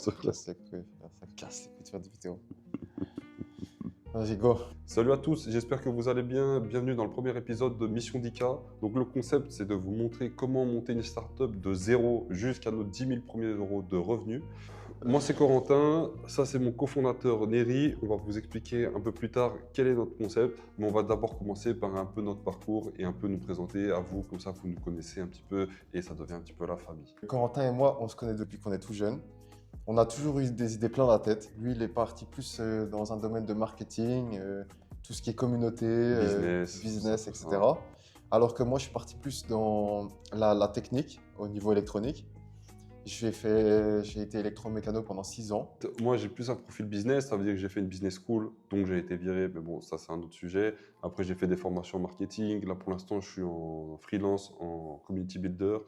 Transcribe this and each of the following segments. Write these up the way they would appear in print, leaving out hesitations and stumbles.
Ça Classique, oui. Ça casse les couilles de faire des vidéos. Vas-y, go. Salut à tous, j'espère que vous allez bien. Bienvenue dans le premier épisode de Mission Dika. Donc le concept, c'est de vous montrer comment monter une startup de zéro jusqu'à nos 10 000 premiers euros de revenus. Moi, c'est Corentin, ça c'est mon cofondateur Neri. On va vous expliquer un peu plus tard quel est notre concept, mais on va d'abord commencer par un peu notre parcours et un peu nous présenter à vous, comme ça vous nous connaissez un petit peu et ça devient un petit peu la famille. Corentin et moi, on se connaît depuis qu'on est tout jeune. On a toujours eu des idées plein la tête. Lui, il est parti plus dans un domaine de marketing, tout ce qui est communauté, business, etc. Alors que moi, je suis parti plus dans la technique, au niveau électronique. J'ai été électromécano pendant 6 ans. Moi, j'ai plus un profil business, ça veut dire que j'ai fait une business school, donc j'ai été viré, mais bon, ça c'est un autre sujet. Après, j'ai fait des formations en marketing. Là, pour l'instant, je suis en freelance, en community builder.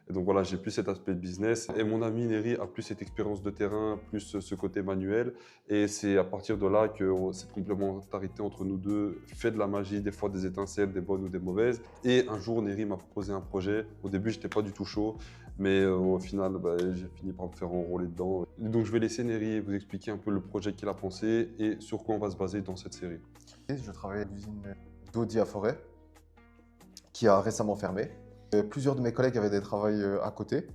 Et donc voilà, j'ai plus cet aspect de business. Et mon ami Neri a plus cette expérience de terrain, plus ce côté manuel. Et c'est à partir de là que cette complémentarité entre nous deux fait de la magie, des fois des étincelles, des bonnes ou des mauvaises. Et un jour, Neri m'a proposé un projet. Au début, j'étais pas du tout chaud. Mais au final, j'ai fini par me faire enrôler dedans. Et donc je vais laisser Neri vous expliquer un peu le projet qu'il a pensé et sur quoi on va se baser dans cette série. Je travaillais à l'usine d'Audi à Forêt, qui a récemment fermé. Plusieurs de mes collègues avaient des travails à côté,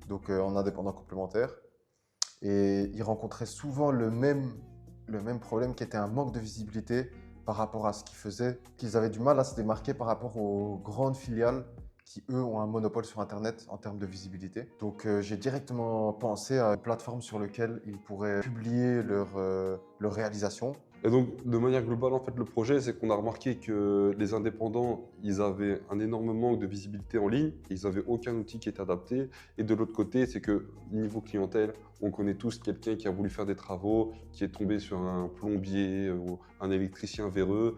donc en indépendant complémentaire. Et ils rencontraient souvent le même problème qui était un manque de visibilité par rapport à ce qu'ils faisaient, qu'ils avaient du mal à se démarquer par rapport aux grandes filiales qui, eux, ont un monopole sur Internet en termes de visibilité. Donc, j'ai directement pensé à une plateforme sur laquelle ils pourraient publier leurs réalisations. Et donc, de manière globale, en fait, le projet, c'est qu'on a remarqué que les indépendants, ils avaient un énorme manque de visibilité en ligne, ils n'avaient aucun outil qui était adapté. Et de l'autre côté, c'est que niveau clientèle, on connaît tous quelqu'un qui a voulu faire des travaux, qui est tombé sur un plombier ou un électricien véreux,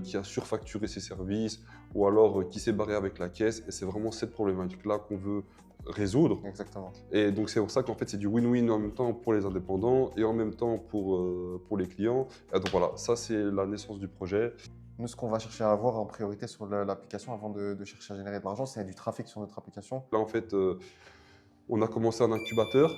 qui a surfacturé ses services, ou alors qui s'est barré avec la caisse. Et c'est vraiment cette problématique-là qu'on veut résoudre. Exactement. Et donc c'est pour ça qu'en fait c'est du win-win en même temps pour les indépendants et en même temps pour les clients. Et donc voilà, ça c'est la naissance du projet. Nous, ce qu'on va chercher à avoir en priorité sur l'application avant de chercher à générer de l'argent, c'est du trafic sur notre application. Là en fait, on a commencé un incubateur.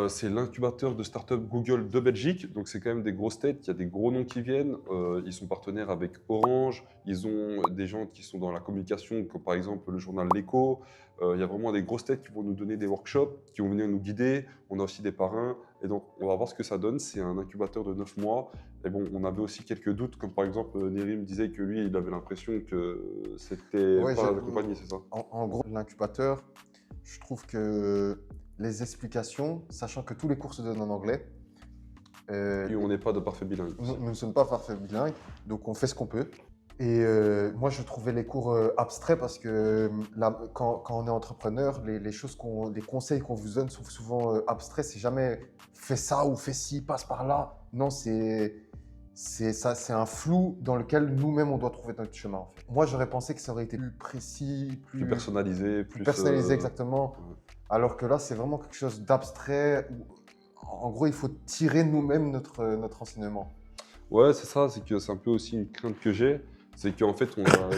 C'est l'incubateur de start-up Google de Belgique. Donc c'est quand même des grosses têtes, il y a des gros noms qui viennent. Ils sont partenaires avec Orange, ils ont des gens qui sont dans la communication, comme par exemple le journal L'Écho. Il y a vraiment des grosses têtes qui vont nous donner des workshops, qui vont venir nous guider. On a aussi des parrains. Et donc on va voir ce que ça donne. C'est un incubateur de 9 mois. Et bon, on avait aussi quelques doutes, comme par exemple Neri me disait que lui, il avait l'impression que c'était pas la compagnie, c'est ça? En gros, l'incubateur, je trouve que les explications, sachant que tous les cours se donnent en anglais. Et on n'est pas de parfait bilingue. Nous ne sommes pas parfaits bilingues, donc on fait ce qu'on peut. Et moi, je trouvais les cours abstraits parce que quand on est entrepreneur, les conseils qu'on vous donne sont souvent abstraits. C'est jamais fais ça ou fais ci, passe par là. Non, c'est un flou dans lequel nous-mêmes on doit trouver notre chemin. En fait. Moi, j'aurais pensé que ça aurait été plus précis, plus personnalisé. Plus personnalisé, exactement. Ouais. Alors que là, c'est vraiment quelque chose d'abstrait. En gros, il faut tirer nous-mêmes notre enseignement. Ouais, c'est ça, c'est que c'est un peu aussi une crainte que j'ai. C'est qu'en fait, on a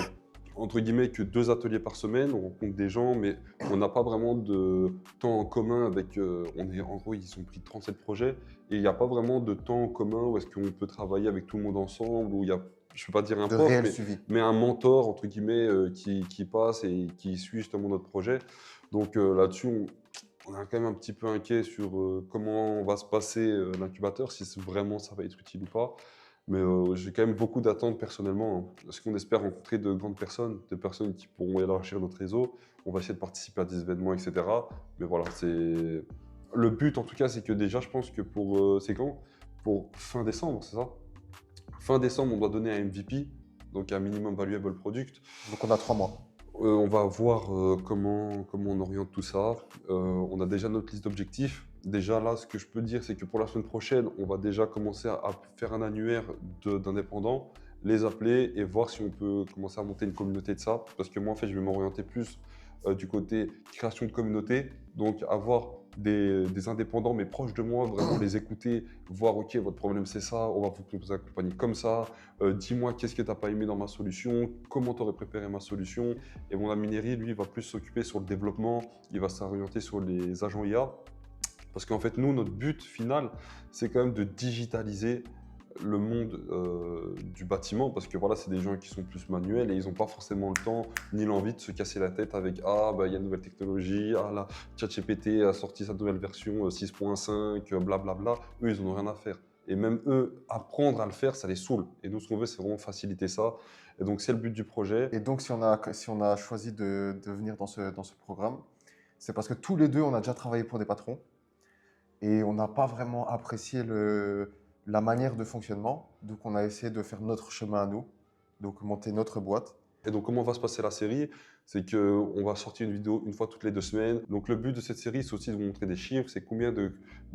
entre guillemets que 2 ateliers par semaine, on rencontre des gens, mais on n'a pas vraiment de temps en commun avec. En gros, ils ont pris 37 projets et il n'y a pas vraiment de temps en commun où est-ce qu'on peut travailler avec tout le monde ensemble, où il y a, je ne peux pas dire un de prof, réel suivi. mais un mentor, entre guillemets, qui passe et qui suit justement notre projet. Donc là-dessus, on est quand même un petit peu inquiet sur comment va se passer l'incubateur, si vraiment ça va être utile ou pas. Mais j'ai quand même beaucoup d'attentes personnellement, hein, parce qu'on espère rencontrer de grandes personnes, des personnes qui pourront élargir notre réseau. On va essayer de participer à des événements, etc. Mais voilà, c'est le but en tout cas, c'est que déjà, je pense que c'est quand? Pour fin décembre, c'est ça? Fin décembre, on doit donner un MVP, donc un minimum valuable product. Donc on a 3 mois. On va voir comment on oriente tout ça. On a déjà notre liste d'objectifs. Déjà là, ce que je peux dire, c'est que pour la semaine prochaine, on va déjà commencer à faire un annuaire d'indépendants, les appeler et voir si on peut commencer à monter une communauté de ça. Parce que moi, en fait, je vais m'orienter plus du côté création de communauté. Donc avoir des indépendants mais proches de moi, vraiment les écouter, voir ok votre problème c'est ça, on va vous accompagner comme ça, dis-moi qu'est-ce que tu n'as pas aimé dans ma solution, comment tu aurais préféré ma solution. Et mon ami Neri, lui, va plus s'occuper sur le développement, il va s'orienter sur les agents IA. Parce qu'en fait, nous, notre but final, c'est quand même de digitaliser le monde du bâtiment, parce que voilà, c'est des gens qui sont plus manuels et ils n'ont pas forcément le temps ni l'envie de se casser la tête avec ah bah il y a une nouvelle technologie, ah là ChatGPT a sorti sa nouvelle version 6.5, blablabla. Eux, ils n'en ont rien à faire. Et même eux, apprendre à le faire, ça les saoule. Et nous, ce qu'on veut, c'est vraiment faciliter ça. Et donc, c'est le but du projet. Et donc, si on a choisi de venir dans ce programme, c'est parce que tous les deux, on a déjà travaillé pour des patrons et on n'a pas vraiment apprécié la manière de fonctionnement. Donc, on a essayé de faire notre chemin à nous, donc monter notre boîte. Et donc, comment va se passer la série? C'est qu'on va sortir une vidéo une fois toutes les 2 semaines. Donc, le but de cette série, c'est aussi de vous montrer des chiffres. C'est combien de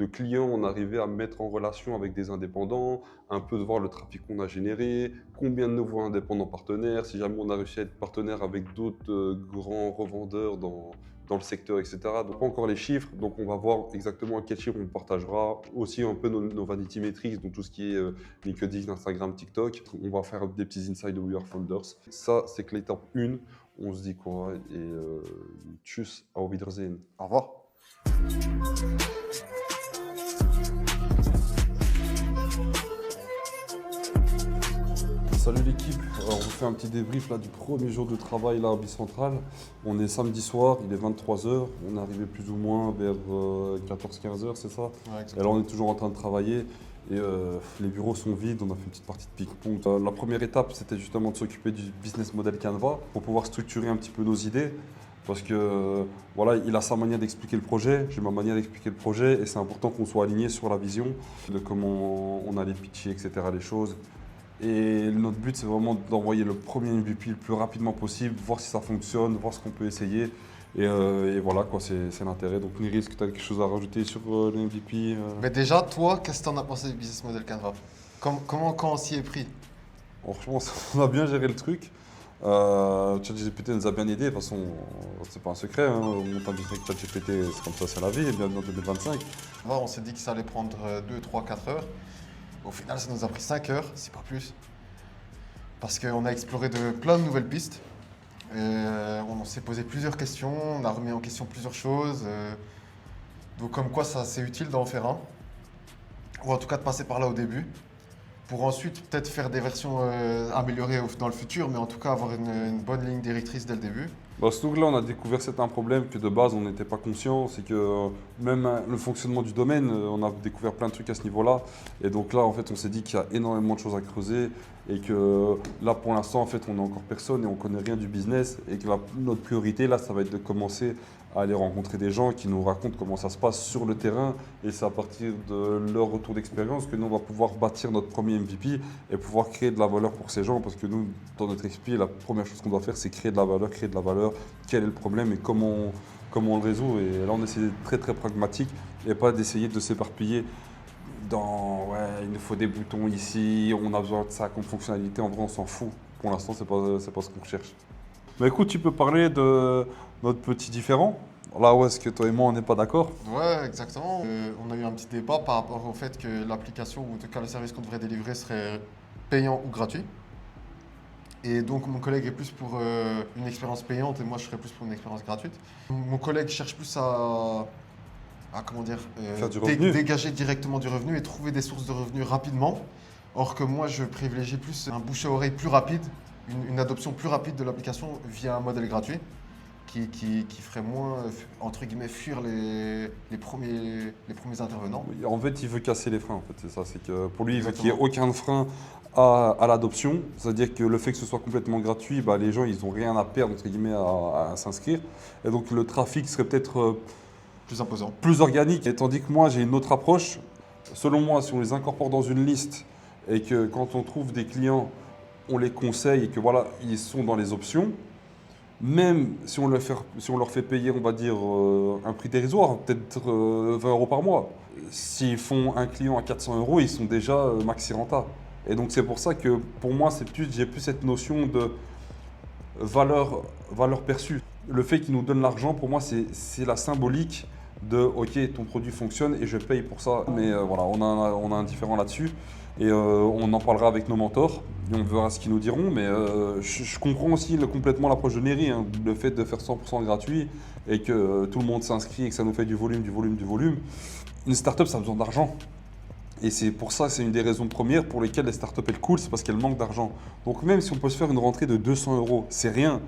clients on a arrivé à mettre en relation avec des indépendants, un peu de voir le trafic qu'on a généré, combien de nouveaux indépendants partenaires, si jamais on a réussi à être partenaire avec d'autres grands revendeurs dans le secteur, etc. Donc, pas encore les chiffres. Donc, on va voir exactement à quel chiffre on partagera. Aussi, un peu nos vanity metrics, donc tout ce qui est LinkedIn, Instagram, TikTok. On va faire des petits insights de We Are Founders. Ça, c'est que l'étape 1. On se dit quoi et tchuss, auf Wiedersehen. Au revoir. Salut l'équipe, alors on fait un petit débrief là, du premier jour de travail là, à Bicentral. On est samedi soir, il est 23h, on est arrivé plus ou moins vers 14-15h, c'est ça? Ouais, Et là on est toujours en train de travailler et les bureaux sont vides, on a fait une petite partie de ping-pong. La première étape c'était justement de s'occuper du business model Canva pour pouvoir structurer un petit peu nos idées. Parce que voilà, il a sa manière d'expliquer le projet, j'ai ma manière d'expliquer le projet et c'est important qu'on soit aligné sur la vision de comment on allait pitcher, etc. les choses. Et notre but, c'est vraiment d'envoyer le premier MVP le plus rapidement possible, voir si ça fonctionne, voir ce qu'on peut essayer. Et voilà, quoi, c'est l'intérêt. Donc, Niris, est-ce que tu as quelque chose à rajouter sur le MVP Mais déjà, toi, qu'est-ce que tu en as pensé du business model Canva? Comment quand on s'y est pris? Franchement, on a bien géré le truc. ChatGPT nous a bien aidé. De toute façon, c'est pas un secret. Hein. On monte un business avec ChatGPT, c'est comme ça, c'est la vie. Et bienvenue en 2025. On s'est dit que ça allait prendre 2, 3, 4 heures. Au final, ça nous a pris 5 heures, si pas plus. Parce qu'on a exploré plein de nouvelles pistes. On s'est posé plusieurs questions, on a remis en question plusieurs choses. Donc comme quoi, c'est utile d'en faire un. Ou en tout cas de passer par là au début. Pour ensuite peut-être faire des versions améliorées dans le futur, mais en tout cas avoir une bonne ligne directrice dès le début. Bah, surtout que là, on a découvert certains problèmes que de base, on n'était pas conscient. C'est que même le fonctionnement du domaine, on a découvert plein de trucs à ce niveau-là. Et donc là, en fait, on s'est dit qu'il y a énormément de choses à creuser et que là, pour l'instant, en fait, on n'est encore personne et on connaît rien du business. Et que notre priorité, là, ça va être de commencer à aller rencontrer des gens qui nous racontent comment ça se passe sur le terrain. Et c'est à partir de leur retour d'expérience que nous, on va pouvoir bâtir notre premier MVP et pouvoir créer de la valeur pour ces gens. Parce que nous, dans notre esprit, la première chose qu'on doit faire, c'est créer de la valeur, créer de la valeur. Quel est le problème et comment on le résout. Et là, on essaie d'être très, très pragmatique et pas d'essayer de s'éparpiller dans ouais, il nous faut des boutons ici, on a besoin de ça comme fonctionnalité. En vrai, on s'en fout. Pour l'instant, c'est pas ce qu'on recherche. Mais écoute, tu peux parler de notre petit différent. Là où est-ce que toi et moi, on n'est pas d'accord? Ouais, exactement. On a eu un petit débat par rapport au fait que l'application, ou en tout cas le service qu'on devrait délivrer, serait payant ou gratuit. Et donc mon collègue est plus pour une expérience payante et moi je serais plus pour une expérience gratuite. Mon collègue cherche plus à comment dire, Faire du revenu. dégager directement du revenu et trouver des sources de revenus rapidement. Or que moi je privilégie plus un bouche à oreille plus rapide, une adoption plus rapide de l'application via un modèle gratuit qui ferait moins, entre guillemets, fuir les premiers intervenants. Oui, en fait, il veut casser les freins. En fait, c'est ça. C'est que pour lui, il veut qu'il n'y ait Exactement. aucun frein à l'adoption. C'est-à-dire que le fait que ce soit complètement gratuit, bah, les gens, ils n'ont rien à perdre, entre guillemets, à s'inscrire. Et donc, le trafic serait peut-être Plus imposant. plus organique. Et tandis que moi, j'ai une autre approche. Selon moi, si on les incorpore dans une liste et que quand on trouve des clients, on les conseille et que voilà, ils sont dans les options, même si on leur fait payer, on va dire, un prix dérisoire, peut-être 20 euros par mois, s'ils font un client à 400 euros, ils sont déjà maxi renta. Et donc c'est pour ça que pour moi, j'ai plus cette notion de valeur perçue. Le fait qu'ils nous donnent l'argent, pour moi, c'est la symbolique de OK, ton produit fonctionne et je paye pour ça. Mais voilà, on a un différent là-dessus et on en parlera avec nos mentors et on verra ce qu'ils nous diront. Mais je comprends aussi complètement l'approche de Neri, hein, le fait de faire 100% gratuit et que tout le monde s'inscrit et que ça nous fait du volume, du volume, du volume. Une startup, ça a besoin d'argent. Et c'est pour ça, c'est une des raisons premières pour lesquelles les startups elles coulent, c'est parce qu'elles manquent d'argent. Donc même si on peut se faire une rentrée de 200 euros, c'est rien.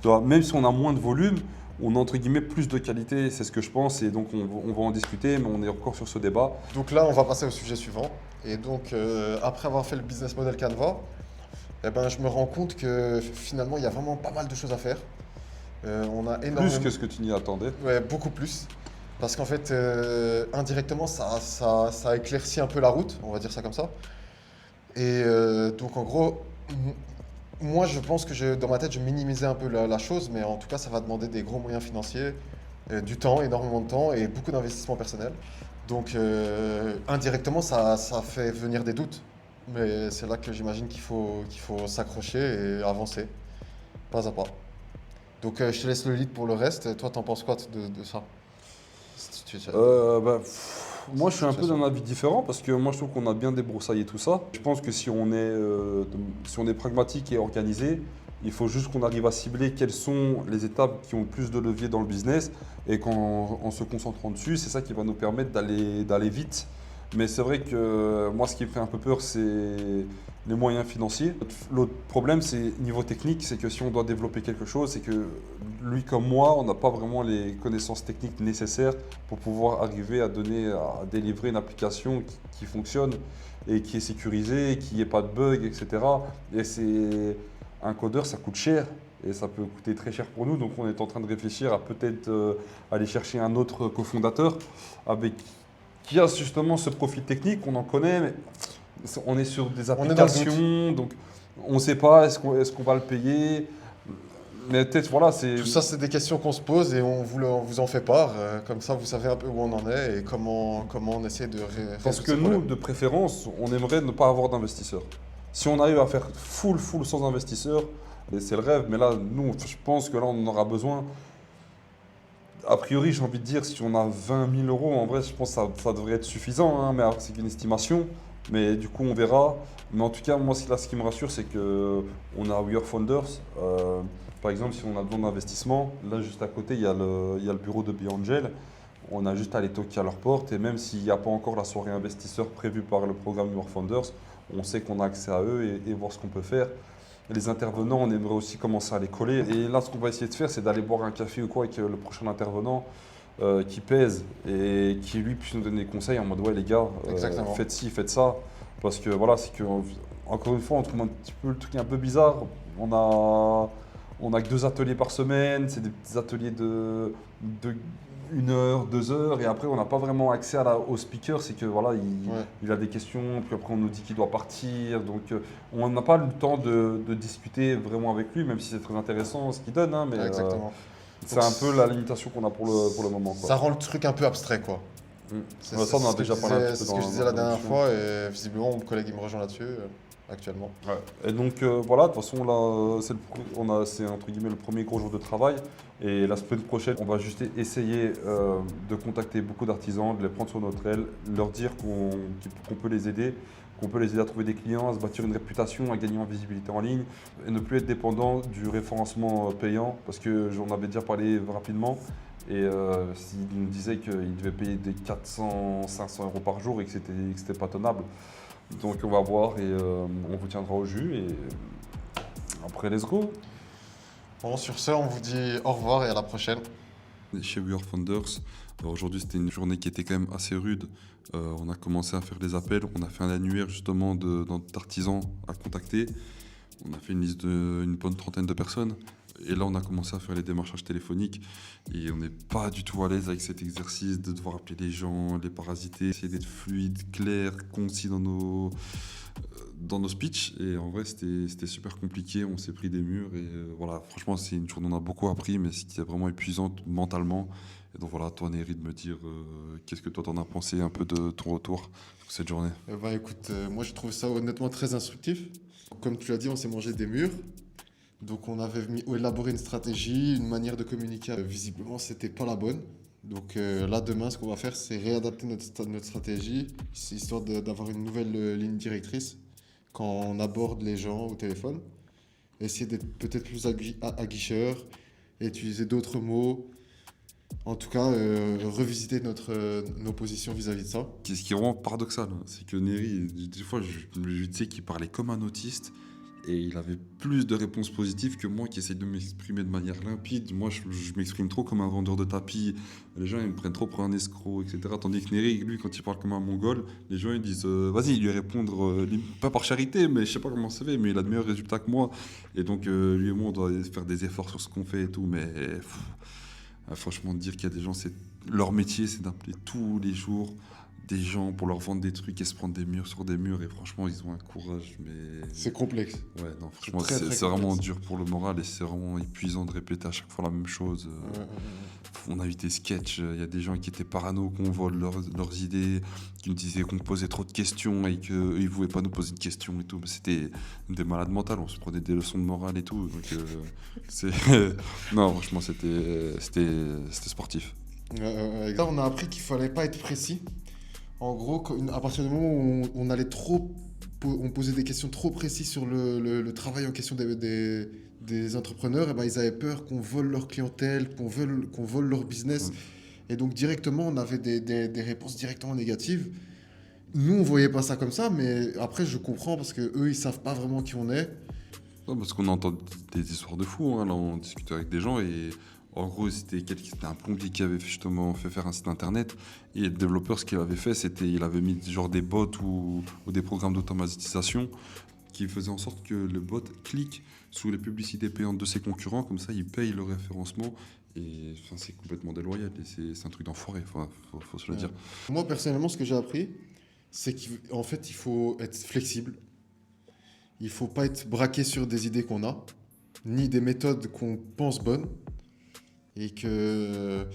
Tu vois, même si on a moins de volume, on a entre guillemets plus de qualité, c'est ce que je pense, et donc on va en discuter, mais on est encore sur ce débat. Donc là, on va passer au sujet suivant. Et donc, après avoir fait le business model Canva, eh ben, je me rends compte que finalement, il y a vraiment pas mal de choses à faire. On a énormément. Plus que ce que tu n'y attendais. Ouais, beaucoup plus. Parce qu'en fait, indirectement, ça éclaircit un peu la route, on va dire ça comme ça. Et donc, en gros, moi, je pense que dans ma tête, je minimisais un peu la chose, mais en tout cas, ça va demander des gros moyens financiers, du temps, énormément de temps et beaucoup d'investissement personnel. Donc, indirectement, ça fait venir des doutes. Mais c'est là que j'imagine qu'il faut s'accrocher et avancer, pas à pas. Donc, je te laisse le lead pour le reste. Toi, t'en penses quoi de ça? Moi, je suis un peu d'un avis différent parce que moi, je trouve qu'on a bien débroussaillé tout ça. Je pense que si on est pragmatique et organisé, il faut juste qu'on arrive à cibler quelles sont les étapes qui ont le plus de levier dans le business et qu'en se concentrant dessus, c'est ça qui va nous permettre d'aller vite. Mais c'est vrai que moi, ce qui me fait un peu peur, c'est les moyens financiers. L'autre problème, c'est niveau technique, c'est que si on doit développer quelque chose, c'est que lui comme moi, on n'a pas vraiment les connaissances techniques nécessaires pour pouvoir arriver à délivrer une application qui fonctionne et qui est sécurisée, qui n'ait pas de bugs, etc. Et c'est un codeur, ça coûte cher et ça peut coûter très cher pour nous. Donc on est en train de réfléchir à peut-être aller chercher un autre cofondateur qui a justement ce profil technique, on en connaît, mais on est sur des On est dans le doute. applications, donc on ne sait pas, est-ce qu'on va le payer? Mais peut-être, voilà, c'est. Tout ça, c'est des questions qu'on se pose et on vous en fait part. Comme ça, vous savez un peu où on en est et comment on essaie de Parce résoudre que ces nous, problèmes. de préférence, on aimerait ne pas avoir d'investisseurs. Si on arrive à faire full sans investisseurs, c'est le rêve. Mais là, nous, je pense que là, on en aura besoin. A priori, j'ai envie de dire, si on a 20 000 euros, en vrai, je pense que ça devrait être suffisant. Hein, mais alors, c'est qu'une estimation. Mais du coup, on verra. Mais en tout cas, moi, ce qui me rassure, c'est qu'on a We Are Founders. Par exemple, si on a besoin d'investissement, là, juste à côté, il y a le bureau de BeAngel. On a juste à aller toquer à leur porte. Et même s'il n'y a pas encore la soirée investisseur prévue par le programme We Are Founders, on sait qu'on a accès à eux et voir ce qu'on peut faire. Les intervenants, on aimerait aussi commencer à les coller. Et là, ce qu'on va essayer de faire, c'est d'aller boire un café ou quoi avec le prochain intervenant qui pèse et qui lui puisse nous donner des conseils en mode ouais les gars, Exactement. faites ci, faites ça. Parce que voilà, c'est que encore une fois, on trouve un petit peu le truc un peu bizarre. On a que 2 ateliers par semaine, c'est des petits ateliers de 1 heure, 2 heures, et après on n'a pas vraiment accès au speaker, c'est que voilà, Ouais, il a des questions, puis après on nous dit qu'il doit partir, donc on n'a pas le temps de discuter vraiment avec lui, même si c'est très intéressant ce qu'il donne, hein, mais exactement. c'est Donc, un peu la limitation qu'on a pour le moment, ça quoi. rend le truc un peu abstrait, quoi. Mm. C'est Ouais, ça, on en a ce que je déjà parlé un disais, petit peu c'est ce que je disais dans la dernière l'introduction. fois et visiblement, mon collègue, il me rejoint là-dessus actuellement. Ouais. Et donc voilà, de toute façon là, c'est entre guillemets le premier gros jour de travail. Et la semaine prochaine, on va juste essayer de contacter beaucoup d'artisans, de les prendre sur notre aile, leur dire qu'on peut les aider, à trouver des clients, à se bâtir une réputation, à gagner en visibilité en ligne et ne plus être dépendant du référencement payant, parce que j'en avais déjà parlé rapidement. Et il nous disait qu'il devait payer des 400, 500 euros par jour et que c'était pas tenable. Donc on va voir et on vous tiendra au jus et après let's go. Bon, sur ce, on vous dit au revoir et à la prochaine. Chez We Are Founders, aujourd'hui c'était une journée qui était quand même assez rude. On a commencé à faire des appels, on a fait un annuaire justement d'artisans à contacter. On a fait une liste d'une bonne trentaine de personnes. Et là, on a commencé à faire les démarchages téléphoniques et on n'est pas du tout à l'aise avec cet exercice de devoir appeler les gens, les parasiter, essayer d'être fluide, clair, concis dans nos speeches. Et en vrai, c'était super compliqué. On s'est pris des murs et voilà, franchement, c'est une journée, on a beaucoup appris, mais c'était vraiment épuisante mentalement. Et donc voilà, toi, Néry, de me dire qu'est-ce que toi t'en as pensé un peu de ton retour sur cette journée. Bah écoute, moi je trouve ça honnêtement très instructif. Comme tu l'as dit, on s'est mangé des murs. Donc on avait élaboré une stratégie, une manière de communiquer. Visiblement, c'était pas la bonne. Donc là, demain, ce qu'on va faire, c'est réadapter notre stratégie, histoire d'avoir une nouvelle ligne directrice quand on aborde les gens au téléphone. Essayer d'être peut-être plus aguicheur, utiliser d'autres mots. En tout cas, revisiter nos positions vis-à-vis de ça. Ce qui est vraiment paradoxal, hein, c'est que Neri, des fois, je disais qu'il parlait comme un autiste et il avait plus de réponses positives que moi qui essaye de m'exprimer de manière limpide. Moi, je m'exprime trop comme un vendeur de tapis. Les gens, ils me prennent trop pour un escroc, etc. Tandis que Neri, lui, quand il parle comme un mongol, les gens, ils disent vas-y, lui répondre, pas par charité, mais je sais pas comment ça fait, mais il a de meilleurs résultats que moi. Et donc, lui et moi, on doit faire des efforts sur ce qu'on fait et tout, mais franchement, dire qu'il y a des gens, c'est leur métier, c'est d'appeler tous les jours des gens pour leur vendre des trucs et se prendre des murs sur des murs. Et franchement, ils ont un courage, mais C'est complexe. ouais, non, franchement, très, très c'est vraiment complexe. dur pour le moral et c'est vraiment épuisant de répéter à chaque fois la même chose. On a eu des sketchs, il y a des gens qui étaient parano qu'on vole leurs idées, qui nous disaient qu'on posait trop de questions et qu'ils ne voulaient pas nous poser de questions et tout. Mais c'était des malades mentales, on se prenait des leçons de morale et tout. Donc, c'est... non, franchement, c'était sportif. Là, on a appris qu'il fallait pas être précis. En gros, à partir du moment où on allait on posait des questions trop précises sur le travail en question des entrepreneurs, et ben, ils avaient peur qu'on vole leur clientèle, qu'on vole leur business. Ouais. Et donc directement, on avait des réponses directement négatives. Nous, on voyait pas ça comme ça, mais après, je comprends parce que eux, ils savent pas vraiment qui on est. Non, parce qu'on entend des histoires de fous, hein. Là, on discutait avec des gens et en gros, c'était un plombier qui avait justement fait faire un site internet. Et le développeur, ce qu'il avait fait, c'était il avait mis genre des bots ou des programmes d'automatisation qui faisaient en sorte que le bot clique sous les publicités payantes de ses concurrents. Comme ça, il paye le référencement. Et enfin, c'est complètement déloyal et c'est un truc d'enfoiré, enfin, faut se le dire. Moi, personnellement, ce que j'ai appris, c'est qu'en fait, il faut être flexible. Il faut pas être braqué sur des idées qu'on a, ni des méthodes qu'on pense bonnes, et que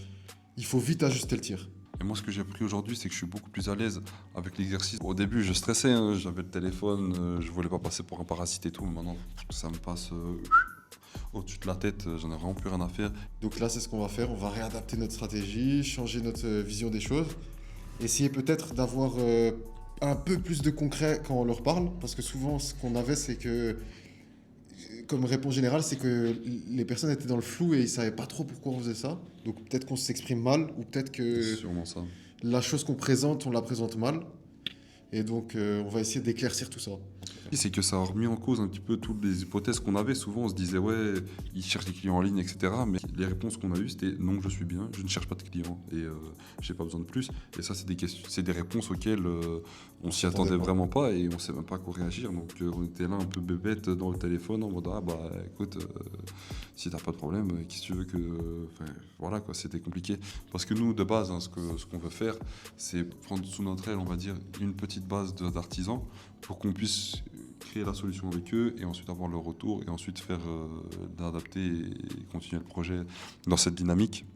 il faut vite ajuster le tir. Et moi, ce que j'ai appris aujourd'hui, c'est que je suis beaucoup plus à l'aise avec l'exercice. Au début, je stressais, hein, j'avais le téléphone, je voulais pas passer pour un parasite et tout. Maintenant, ça me passe au-dessus de la tête, j'en ai vraiment plus rien à faire. Donc là, c'est ce qu'on va faire. On va réadapter notre stratégie, changer notre vision des choses, essayer peut-être d'avoir un peu plus de concret quand on leur parle, parce que souvent, ce qu'on avait, c'est que comme réponse générale, c'est que les personnes étaient dans le flou et ils savaient pas trop pourquoi on faisait ça. Donc peut-être qu'on s'exprime mal ou peut-être C'est que sûrement ça. la chose qu'on présente, on la présente mal. Et donc on va essayer d'éclaircir tout ça. Et c'est que ça a remis en cause un petit peu toutes les hypothèses qu'on avait. Souvent, on se disait, ouais, ils cherchent des clients en ligne, etc. Mais les réponses qu'on a eues, c'était non, je suis bien, je ne cherche pas de clients et j'ai pas besoin de plus. Et ça, c'est des questions, c'est des réponses auxquelles on s'y attendait vraiment pas et on sait même pas quoi réagir. Donc, on était là un peu bébête dans le téléphone en mode, ah bah écoute, si t'as pas de problème, qu'est-ce que tu veux que. Enfin, voilà quoi, c'était compliqué. Parce que nous, de base, hein, ce qu'on veut faire, c'est prendre sous notre aile, on va dire, une petite base d'artisans pour qu'on puisse créer la solution avec eux et ensuite avoir leur retour et ensuite faire d'adapter et continuer le projet dans cette dynamique.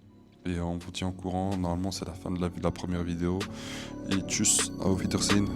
Et on vous tient au courant. Normalement, c'est la fin de la première vidéo. Et tchuss, auf Wiedersehen.